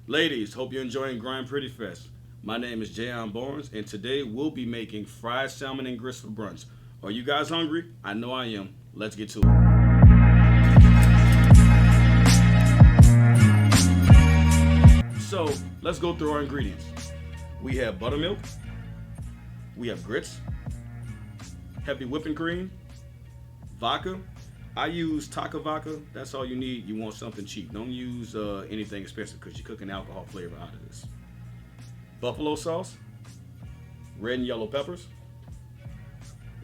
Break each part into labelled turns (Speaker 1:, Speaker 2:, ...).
Speaker 1: Ladies, hope you're enjoying Grind Pretty Fest. My name is Jayon Barnes, and today we'll be making fried salmon and grits for brunch. Are you guys hungry? I know I am. Let's get to it. So, let's go through our ingredients. We have buttermilk, we have grits, heavy whipping cream, vodka. I use Taco vodka. That's all you need. You want something cheap. Don't use anything expensive because you're cooking alcohol flavor out of this. Buffalo sauce, red and yellow peppers,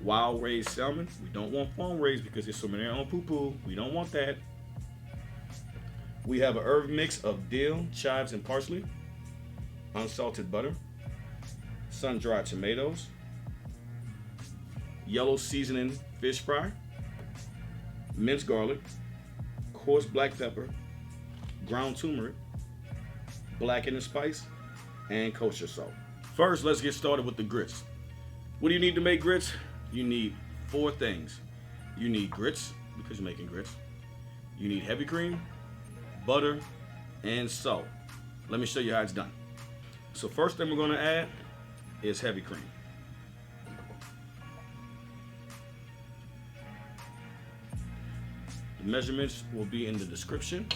Speaker 1: wild raised salmon. We don't want farm raised because it's swimming on poo-poo. We don't want that. We have a herb mix of dill, chives, and parsley, unsalted butter, sun-dried tomatoes, yellow seasoning fish fry, minced garlic, coarse black pepper, ground turmeric, blackened spice, and kosher salt. First, let's get started with the grits. What do you need to make grits? You need 4 things. You need grits, because you're making grits. You need heavy cream, butter, and salt. Let me show you how it's done. So first thing we're going to add is heavy cream. The measurements will be in the description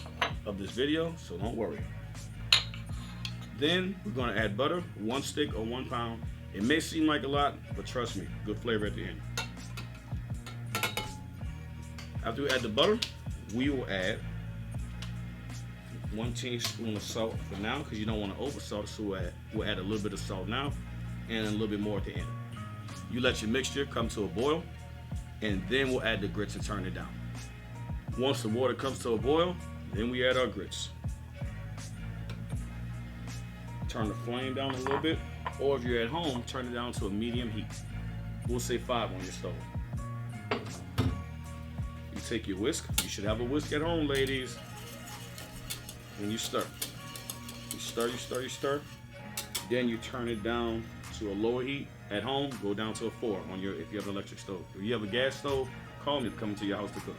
Speaker 1: of this video, so don't worry. Then we're going to add butter, 1 stick or 1 pound. It may seem like a lot, but trust me, good flavor at the end. After we add the butter, we will add 1 teaspoon of salt for now, because you don't want to over salt it, so we'll add a little bit of salt now and a little bit more at the end. You let your mixture come to a boil, and then we'll add the grits and turn it down. Once the water comes to a boil, then we add our grits. Turn the flame down a little bit, or if you're at home, turn it down to a medium heat. We'll say 5 on your stove. You take your whisk. You should have a whisk at home, ladies. And you stir. You stir, you stir, you stir. Then you turn it down to a lower heat. At home, go down to a 4 on your if you have an electric stove. If you have a gas stove, call me to come to your house to cook.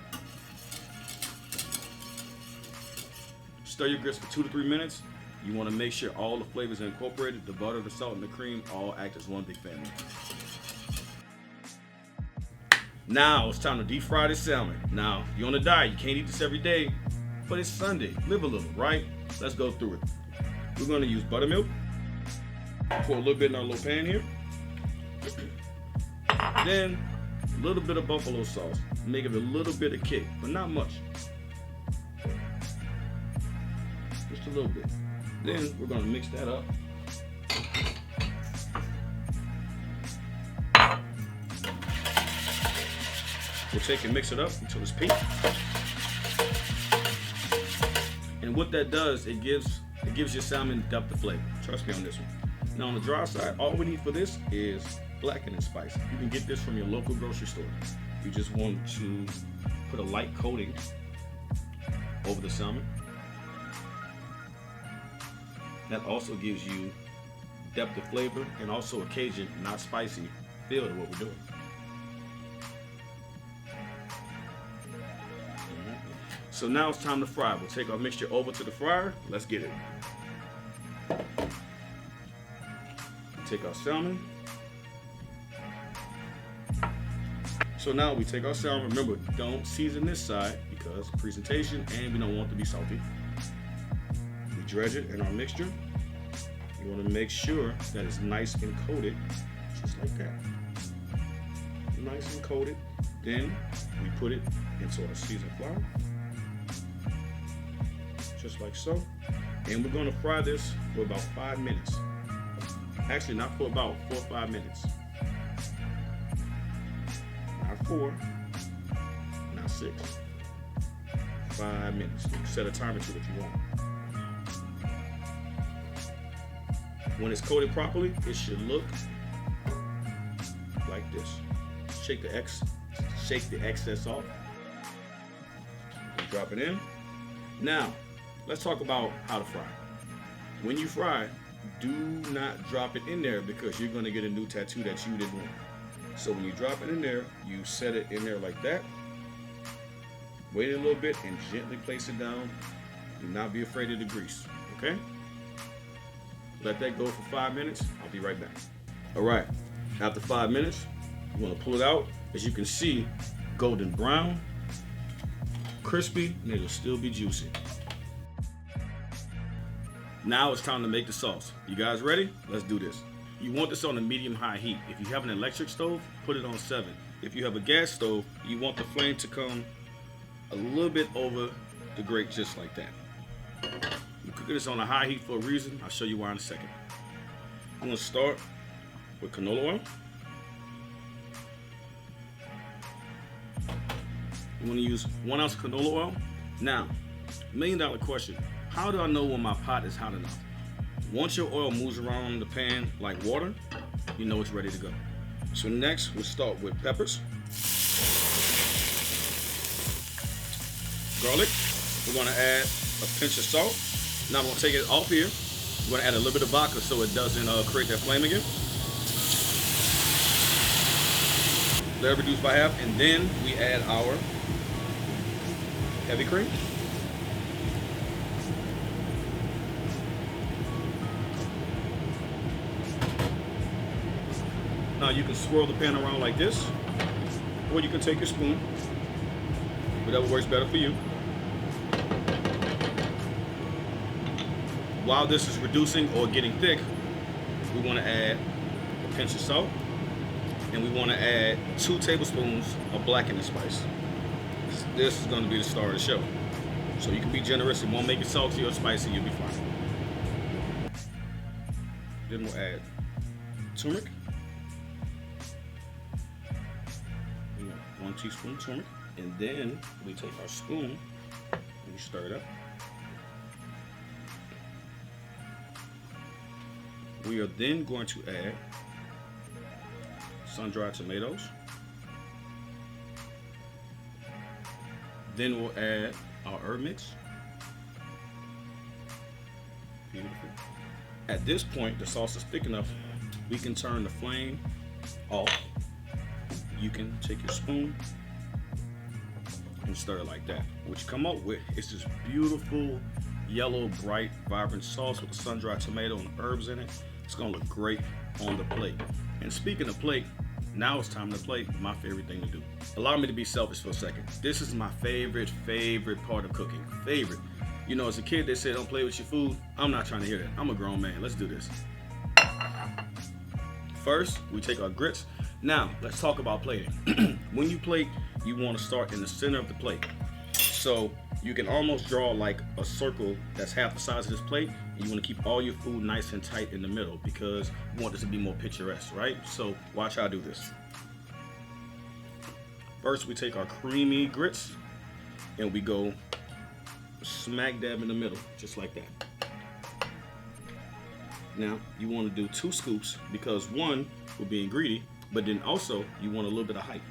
Speaker 1: Stir your grits for 2 to 3 minutes. You want to make sure all the flavors are incorporated. The butter, the salt, and the cream all act as one big family. Now it's time to deep fry this salmon. Now, if you're on a diet, you can't eat this every day, but it's Sunday. Live a little, right? Let's go through it. We're going to use buttermilk. Pour a little bit in our little pan here. Then a little bit of buffalo sauce. Make it a little bit of kick, but not much. Just a little bit. Then we're going to mix that up. We'll take and mix it up until it's pink. And what that does, it gives your salmon depth of flavor. Trust me on this one. Now on the dry side, all we need for this is blackened spice. You can get this from your local grocery store. You just want to put a light coating over the salmon. That also gives you depth of flavor and also a Cajun, not spicy, feel to what we're doing. So now it's time to fry. We'll take our mixture over to the fryer. Let's get it. Take our salmon. So now we take our salmon. Remember, don't season this side because presentation, and we don't want it to be salty. We dredge it in our mixture. You want to make sure that it's nice and coated, just like that. Nice and coated. Then we put it into our seasoned flour, just like so. And we're going to fry this for about 5 minutes. Actually, not for about 4 or 5 minutes. Not 4, not 6. 5 minutes. You can set a timer to it if you want. When it's coated properly, it should look like this. Shake the excess off. Drop it in. Now, let's talk about how to fry. When you fry, do not drop it in there because you're going to get a new tattoo that you didn't want. So when you drop it in there, you set it in there like that. Wait a little bit and gently place it down. Do not be afraid of the grease, okay? Let that go for 5 minutes. I'll be right back. All right, after 5 minutes, you want to pull it out. As you can see, golden brown, crispy, and it'll still be juicy. Now it's time to make the sauce. You guys ready? Let's do this. You want this on a medium-high heat. If you have an electric stove, put it on 7. If you have a gas stove, you want the flame to come a little bit over the grate, just like that. You cook this on a high heat for a reason. I'll show you why in a second. I'm gonna start with canola oil. You wanna use 1 ounce of canola oil. Now, $1,000,000 question. How do I know when my pot is hot enough? Once your oil moves around the pan like water, you know it's ready to go. So next, we'll start with peppers, garlic. We're gonna add a pinch of salt. Now I'm gonna take it off here. We're gonna add a little bit of vodka so it doesn't create that flame again. Let it reduce by half, and then we add our heavy cream. Now you can swirl the pan around like this, or you can take your spoon, whatever works better for you. While this is reducing or getting thick, we want to add a pinch of salt, and we want to add 2 tablespoons of blackened spice. This is going to be the star of the show. So you can be generous. It won't make it salty or spicy. You'll be fine. Then we'll add turmeric. 1 teaspoon of turmeric. And then we take our spoon and we stir it up. We are then going to add Sundried Tomatoes. Then we'll add our herb mix. Beautiful. At this point, the sauce is thick enough, we can turn the flame off. You can take your spoon and stir it like that. What you come up with is this beautiful, yellow, bright, vibrant sauce with the sun-dried tomato and herbs in it. It's gonna look great on the plate. And speaking of plate, now it's time to plate, my favorite thing to do. Allow me to be selfish for a second. This is my favorite part of cooking. Favorite. You know, as a kid, they said don't play with your food. I'm not trying to hear that. I'm a grown man. Let's do this. First, we take our grits. Now, let's talk about plating. When you plate, you want to start in the center of the plate. So you can almost draw like a circle that's half the size of this plate. And you want to keep all your food nice and tight in the middle because you want this to be more picturesque, right? So watch how I do this. First, we take our creamy grits and we go smack dab in the middle, just like that. Now, you want to do 2 scoops because 1 will be greedy, but then also you want a little bit of height.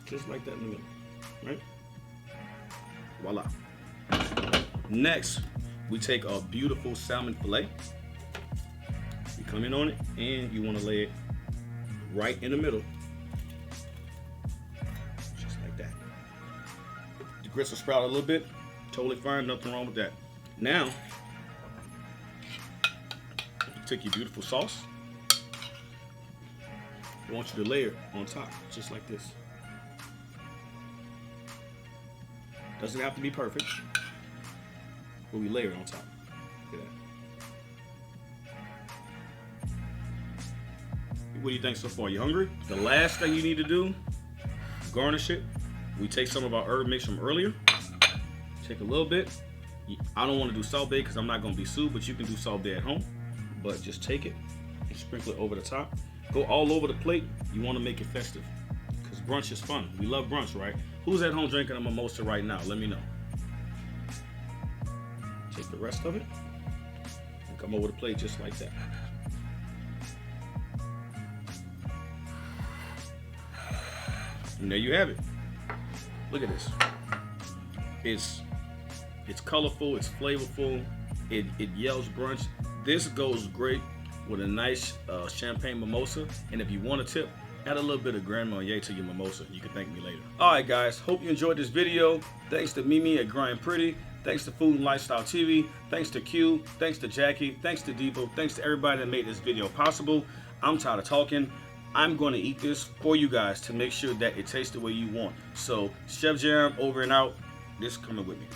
Speaker 1: Just like that in the middle, right? Voila. Next, we take our beautiful salmon fillet. You come in on it and you want to lay it right in the middle. Just like that. The grits will sprout a little bit. Totally fine, nothing wrong with that. Now, take your beautiful sauce. I want you to layer it on top, just like this. Doesn't have to be perfect, but we layer it on top. Look at that. What do you think so far? You hungry? The last thing you need to do, garnish it. We take some of our herb mix from earlier. Take a little bit. I don't want to do salt bae because I'm not going to be sued, but you can do salt bae at home. But just take it and sprinkle it over the top. Go all over the plate. You want to make it festive because brunch is fun. We love brunch, right? Who's at home drinking a mimosa right now? Let me know. Take the rest of it and come over the plate just like that. And there you have it. Look at this. It's colorful, it's flavorful, it yells brunch. This goes great with a nice champagne mimosa. And if you want a tip, add a little bit of Grand Marnier to your mimosa. You can thank me later. All right, guys. Hope you enjoyed this video. Thanks to Mimi at Grind Pretty. Thanks to Food and Lifestyle TV. Thanks to Q. Thanks to Jackie. Thanks to Depot. Thanks to everybody that made this video possible. I'm tired of talking. I'm going to eat this for you guys to make sure that it tastes the way you want. So, Chef Jam, over and out. This coming with me.